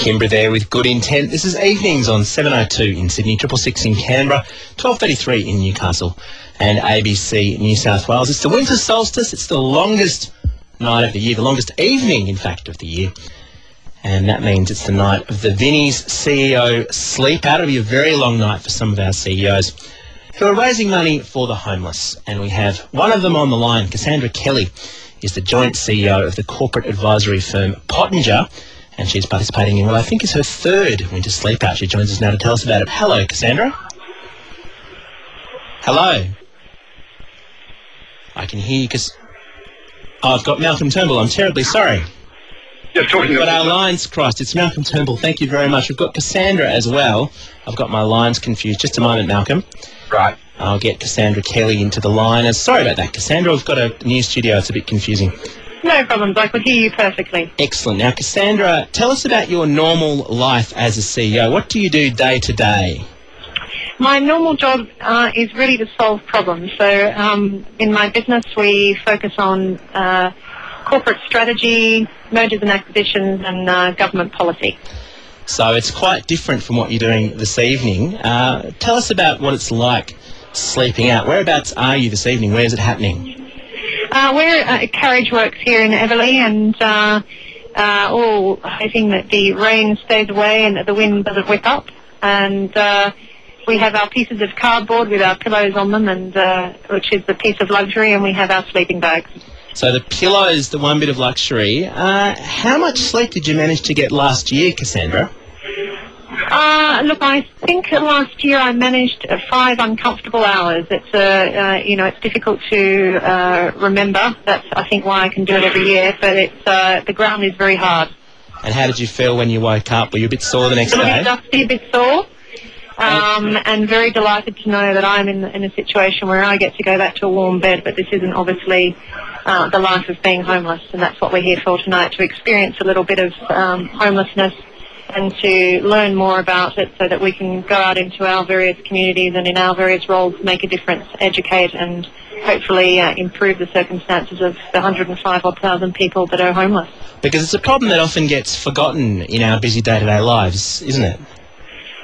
Kimbra there with Good Intent. This is evenings on 7:02 in Sydney, 666 in Canberra, 12:33 in Newcastle and ABC New South Wales. It's the winter solstice. It's the longest night of the year, the longest evening, in fact, of the year. And that means it's the night of the Vinnie's CEO Sleepout. It'll be a very long night for some of our CEOs who are raising money for the homeless. And we have one of them on the line. Cassandra Kelly is the joint CEO of the corporate advisory firm Pottinger, and she's participating in what I think is her third winter sleepout. She joins us now to tell us about it. Hello, Cassandra. Hello. I can hear you. I've got Malcolm Turnbull. I'm terribly sorry. Yeah, talking But our lines crossed. It's Malcolm Turnbull. Thank you very much. We've got Cassandra as well. I've got my lines confused. Just a moment, Malcolm. Right. I'll get Cassandra Kelly into the line. Sorry about that, Cassandra. We've got a new studio. It's a bit confusing. No problems. I could hear you perfectly. Excellent. Now, Cassandra, tell us about your normal life as a CEO. What do you do day to day? My normal job is really to solve problems. So in my business, we focus on corporate strategy, mergers and acquisitions, and government policy. So it's quite different from what you're doing this evening. Tell us about what it's like sleeping out. Whereabouts are you this evening? Where is it happening? We're at Carriage Works here in Everleigh, and all hoping that the rain stays away and that the wind doesn't whip up. And we have our pieces of cardboard with our pillows on them, and which is the piece of luxury, and we have our sleeping bags. So the pillows, the one bit of luxury. How much sleep did you manage to get last year, Cassandra? Look, I think last year I managed 5 uncomfortable hours. It's it's difficult to remember. That's, I think, why I can do it every year. But it's the ground is very hard. And how did you feel when you woke up? Were you a bit sore the next day? A bit dusty, a bit sore. And very delighted to know that I'm in a situation where I get to go back to a warm bed. But this isn't obviously the life of being homeless, and that's what we're here for tonight, to experience a little bit of homelessness and to learn more about it so that we can go out into our various communities and in our various roles make a difference, educate and hopefully improve the circumstances of the 105,000 people that are homeless. Because it's a problem that often gets forgotten in our busy day-to-day lives, isn't it?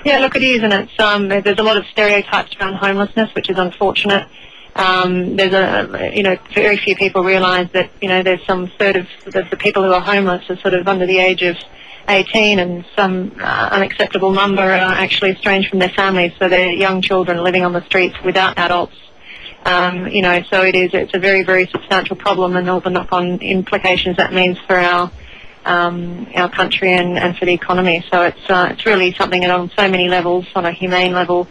Yeah, look, it is, and it's there's a lot of stereotypes around homelessness, which is unfortunate. There's very few people realise that, there's some third of the people who are homeless are sort of under the age of 18, and some unacceptable number are actually estranged from their families, so they're young children living on the streets without adults. So it's a very, very substantial problem, and all the knock-on implications that means for our country and for the economy. So it's really something on so many levels, on a humane level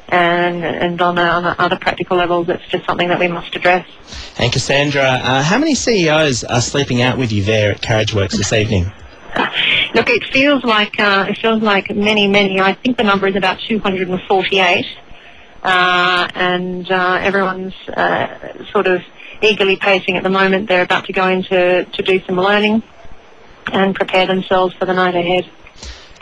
and on other practical levels. It's just something that we must address. And Cassandra, how many CEOs are sleeping out with you there at Carriage Works this evening? Look, it feels like many. I think the number is about 248, and everyone's sort of eagerly pacing at the moment. They're about to go in to do some learning and prepare themselves for the night ahead.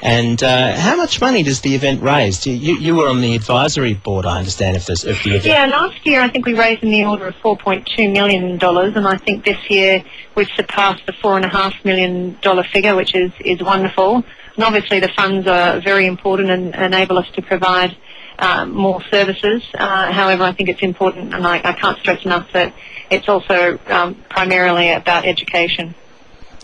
And how much money does the event raise? You were on the advisory board, I understand, of the event. Yeah, last year I think we raised in the order of $4.2 million, and I think this year we've surpassed the $4.5 million figure, which is wonderful. And obviously the funds are very important and enable us to provide more services. However, I think it's important, and I can't stress enough that it's also primarily about education.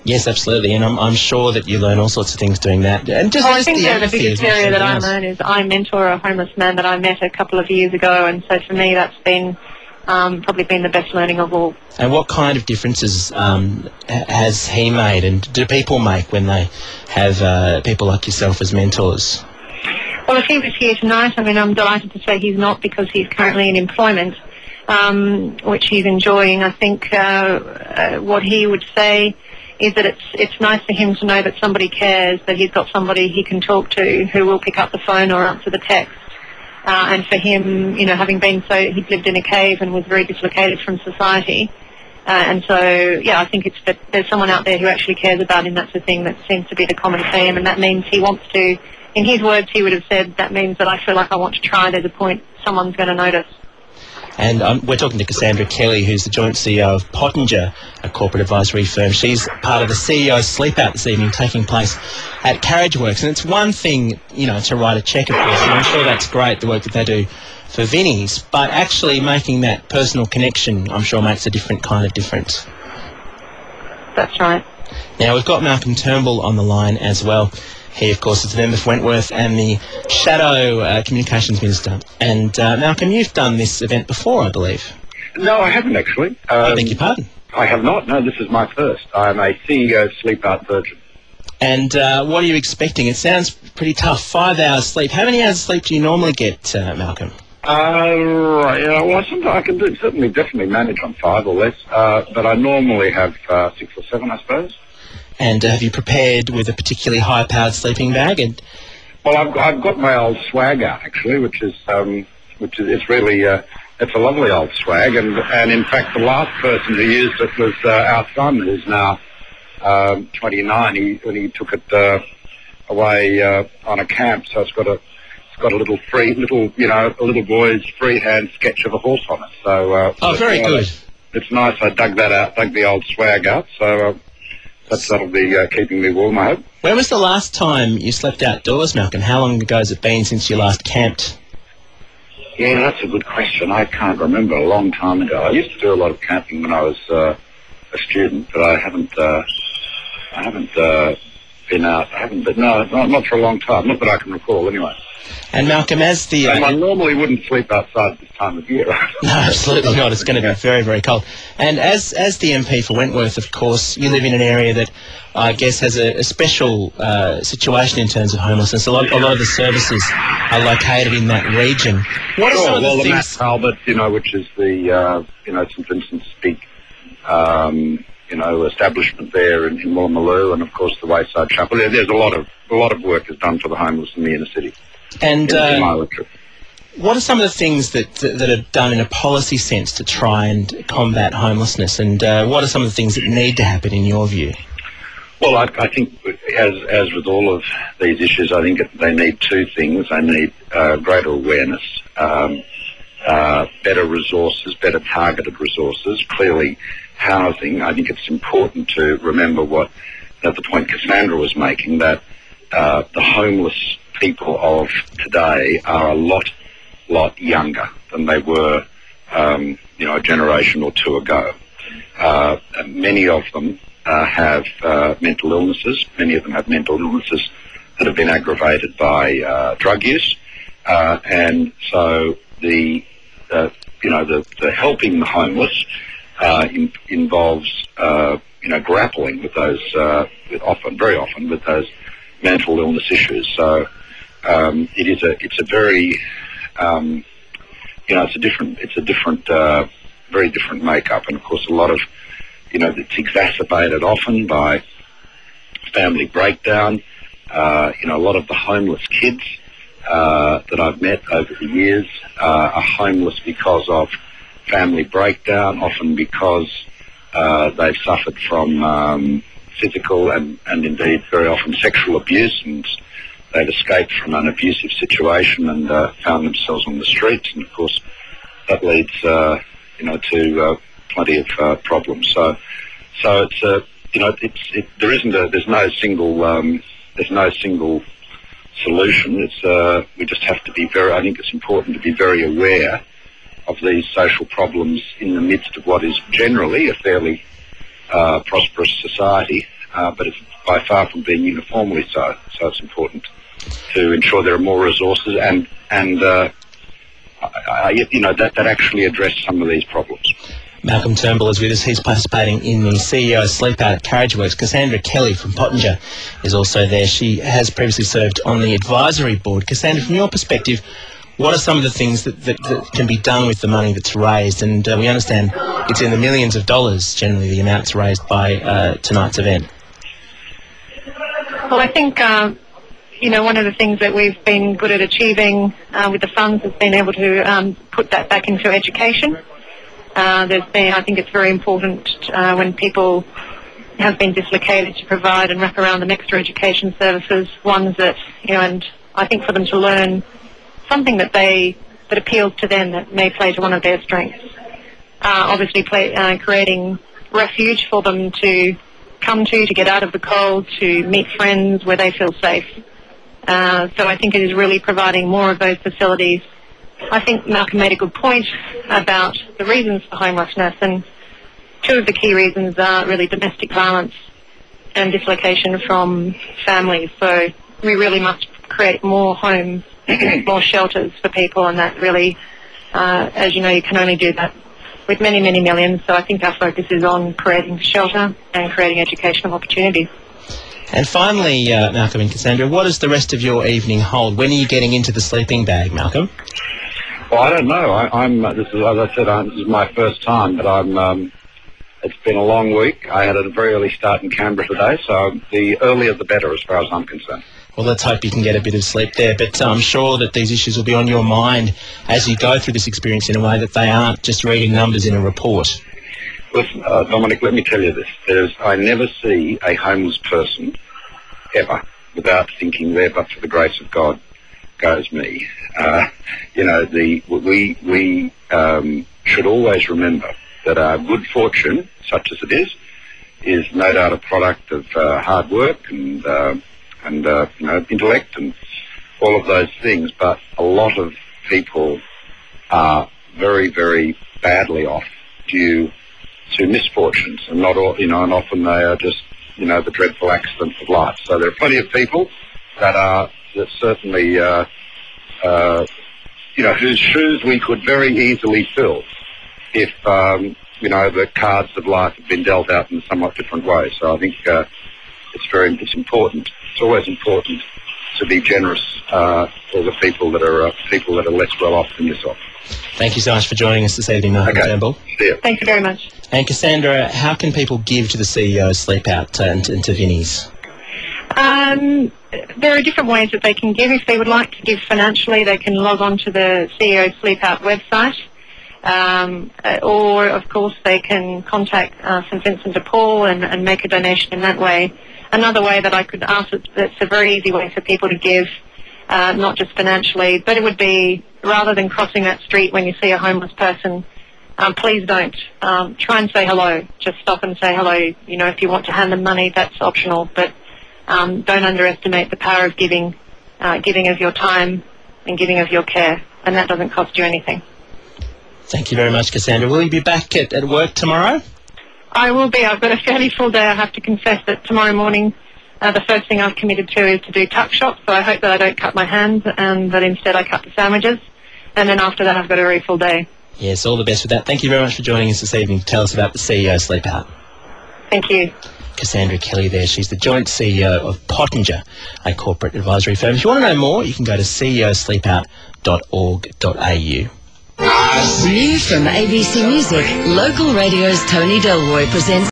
Yes, absolutely, and I'm sure that you learn all sorts of things doing that. And just I think the biggest area that I learn is I mentor a homeless man that I met a couple of years ago, and so for me that's been probably been the best learning of all. And what kind of differences has he made, and do people make when they have people like yourself as mentors? Well, if he was here tonight, I'm delighted to say he's not, because he's currently in employment, which he's enjoying. I think what he would say is that it's nice for him to know that somebody cares, that he's got somebody he can talk to who will pick up the phone or answer the text. And for him, having been he'd lived in a cave and was very dislocated from society. And so, yeah, I think it's that there's someone out there who actually cares about him. That's the thing that seems to be the common theme, and that means he wants to, in his words, he would have said, that means that I feel like I want to try. There's a point someone's going to notice. And we're talking to Cassandra Kelly, who's the joint CEO of Pottinger, a corporate advisory firm. She's part of the CEO Sleepout this evening, taking place at Carriageworks. And it's one thing, you know, to write a cheque, of course, and I'm sure that's great, the work that they do for Vinnie's, but actually making that personal connection, I'm sure, makes a different kind of difference. That's right. Now, we've got Malcolm Turnbull on the line as well. He, of course, is the member for Wentworth and the Shadow Communications Minister. And, Malcolm, you've done this event before, I believe. No, I haven't actually. I beg your pardon? I have not. No, this is my first. I'm a CEO Sleepout virgin. And what are you expecting? It sounds pretty tough. 5 hours sleep. How many hours sleep do you normally get, Malcolm? Right. Yeah, well, sometimes I can definitely manage on 5 or less. But I normally have 6 or 7, I suppose. And have you prepared with a particularly high-powered sleeping bag? Well, I've got my old swag out actually, which is it's really it's a lovely old swag, and in fact the last person who used it was our son, who's now 29. He took it away on a camp, so it's got a little a little boy's freehand sketch of a horse on it. So very good. It's nice. I dug the old swag out. So. That'll be keeping me warm, I hope. When was the last time you slept outdoors, Malcolm? How long ago has it been since you last camped? Yeah, that's a good question. I can't remember. A long time ago. I used to do a lot of camping when I was a student, but I haven't been out. Not for a long time. Not that I can recall, anyway. And Malcolm, as the... I normally wouldn't sleep outside this time of year. No, absolutely not. It's going to be very, very cold. And as the MP for Wentworth, of course, you live in an area that I guess has a special situation in terms of homelessness. A lot of the services are located in that region. What are some of the things... Matt Talbot, which is the, St Vincent's big, establishment there in Woolloomooloo, and of course the Wayside Chapel. There's a lot of work is done for the homeless in the inner city. And what are some of the things that are done in a policy sense to try and combat homelessness? And what are some of the things that need to happen in your view? Well, I think as with all of these issues, I think they need two things. They need greater awareness, better resources, better targeted resources. Clearly, housing. I think it's important to remember the point Cassandra was making, that the homeless people of today are a lot younger than they were, a generation or two ago. Many of them have mental illnesses. Many of them have mental illnesses that have been aggravated by drug use, and so the helping the homeless involves grappling with those very often with those mental illness issues. So it's a very very different makeup, and of course a lot of it's exacerbated often by family breakdown. A lot of the homeless kids that I've met over the years are homeless because of family breakdown, often because they've suffered from physical and indeed very often sexual abuse, and they've escaped from an abusive situation and found themselves on the streets, and of course that leads to plenty of problems. So it's there's no single solution. We just have to be I think it's important to be very aware of these social problems in the midst of what is generally a fairly prosperous society, but it's by far from being uniformly so. So it's important to ensure there are more resources and that actually address some of these problems. Malcolm Turnbull is with us. He's participating in the CEO Sleepout at Carriageworks. Cassandra Kelly from Pottinger is also there. She has previously served on the advisory board. Cassandra, from your perspective, what are some of the things that can be done with the money that's raised? And we understand it's in the millions of dollars, generally, the amounts raised by tonight's event. Well, I think, one of the things that we've been good at achieving with the funds has been able to put that back into education. I think it's very important when people have been dislocated to provide and wrap around them extra education services, ones that, and I think for them to learn something that they that appeals to them, that may play to one of their strengths. Obviously, creating refuge for them to come to get out of the cold, to meet friends where they feel safe. So I think it is really providing more of those facilities. I think Malcolm made a good point about the reasons for homelessness, and two of the key reasons are really domestic violence and dislocation from families. So we really must create more homes, more shelters for people, and that really, as you know, you can only do that with many, many millions. So I think our focus is on creating shelter and creating educational opportunities. And finally, Malcolm and Cassandra, what does the rest of your evening hold? When are you getting into the sleeping bag, Malcolm? Well, I don't know. This is, as I said, this is my first time, but it's been a long week. I had a very early start in Canberra today, so the earlier the better as far as I'm concerned. Well, let's hope you can get a bit of sleep there, but I'm sure that these issues will be on your mind as you go through this experience in a way that they aren't just reading numbers in a report. Listen, Dominic, let me tell you this. I never see a homeless person, ever, without thinking there, but for the grace of God goes me. We should always remember that our good fortune, such as it is no doubt a product of hard work and intellect and all of those things. But a lot of people are very, very badly off due to misfortunes, and not all, and often they are just, the dreadful accidents of life. So there are plenty of people that certainly, whose shoes we could very easily fill if, the cards of life have been dealt out in a somewhat different way. So I think it's important. It's always important to be generous for the people that are less well off than yourself. Thank you so much for joining us this evening, Malcolm Turnbull. See you. Thank you very much. And Cassandra, how can people give to the CEO Sleepout and to Vinnie's? There are different ways that they can give. If they would like to give financially, they can log on to the CEO Sleepout website. Or, of course, they can contact St Vincent de Paul and make a donation in that way. Another way that I could ask, that's a very easy way for people to give, not just financially, but it would be, rather than crossing that street when you see a homeless person, please don't. Try and say hello. Just stop and say hello. If you want to hand them money, that's optional, but don't underestimate the power of giving of your time and giving of your care, and that doesn't cost you anything. Thank you very much, Cassandra. Will you be back at work tomorrow? I will be. I've got a fairly full day. I have to confess that tomorrow morning the first thing I've committed to is to do tuck shop, so I hope that I don't cut my hands and that instead I cut the sandwiches, and then after that I've got a very full day. Yes, all the best with that. Thank you very much for joining us this evening to tell us about the CEO Sleepout. Thank you. Cassandra Kelly there. She's the joint CEO of Pottinger, a corporate advisory firm. If you want to know more, you can go to ceosleepout.org.au. New from ABC Music, local radio's Tony Delroy presents